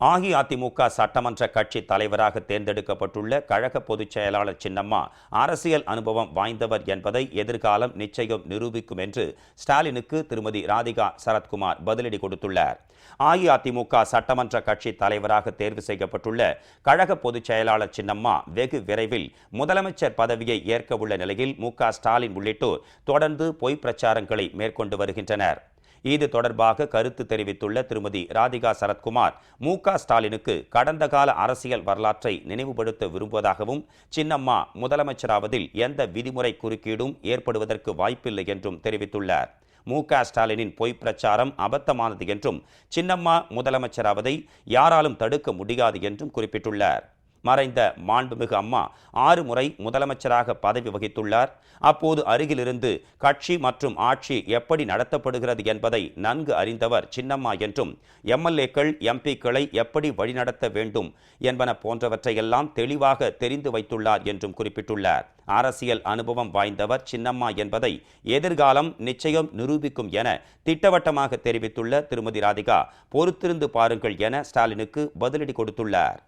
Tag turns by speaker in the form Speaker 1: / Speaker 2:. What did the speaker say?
Speaker 1: அஇஅதிமுக சட்டமன்ற கட்சி தலைவராக தேர்ந்தெடுக்கப்பட்டுள்ள கழக பொதுச் செயலாளர் சின்னம்மா அரசியல் அனுபவம் வாய்ந்தவர் என்பதை எதிர்காலம் நிச்சயம் நிரூபிக்கும் என்று ஸ்டாலினுக்கு திருமதி ராதிகா சரத்குமார் பதிலடி கொடுத்துள்ளார். அஇஅதிமுக சட்டமன்ற கட்சி தலைவராக தேர்வு செய்யப்பட்டுள்ள கழக பொதுச் செயலாளர் சின்னம்மா வெகு விரைவில் முதலமைச்சர் பதவியை ஏற்க உள்ள நிலையில் ஸ்டாலின் உள்ளிட்டோர் தொடர்ந்து பொய் பிரச்சாரங்களை மேற்கொண்டு வருகின்றனர். இது தொடர்பாக கருத்து தெரிவித்துள்ள திருமதி ராதிகா சரத்குமார் ஸ்டாலினுக்கு கடந்த கால அரசியல் வரலாற்றை நினைவுபடுத்த விரும்புவதாகவும் சின்னம்மா முதலமைச்சராவதில் எந்த விதிமுறை குறுக்கீடும் ஏற்படுவதற்கு வாய்ப்பில்லை என்றும் தெரிவித்துள்ளார். ஸ்டாலினின் பொய் பிரச்சாரம் அபத்தமானது என்றும் சின்னம்மா முதலமைச்சராவதை யாராலும் தடுக்க முடியாது என்றும் குறிப்பிட்டுள்ளார். மறைந்த மாண்புமிகு அம்மா 6 முறை முதலமைச்சராக பதவி வகித்துள்ளார். அப்போது அருகிலிருந்து கட்சி மற்றும் ஆட்சி எப்படி நடத்தப்படுகிறது என்பதை நன்கு அறிந்தவர் சின்னம்மா என்றும் எம்எல்ஏக்கள் எம்பிக்களை எப்படி வழிநடத்த வேண்டும் என்பன போன்றவற்றையெல்லாம் தெளிவாக தெரிந்து வைத்துள்ளார் என்றும் குறிப்பிட்டுள்ளார். அரசியல் அனுபவம் வாய்ந்தவர் சின்னம்மா என்பதை எதிர்காலம் நிச்சயம் நிரூபிக்கும் என திட்டவட்டமாக தெரிவித்துள்ள திருமதி ராதிகா பொறுத்திருந்து பாருங்கள் என ஸ்டாலினுக்கு பதிலடி கொடுத்துள்ளார்.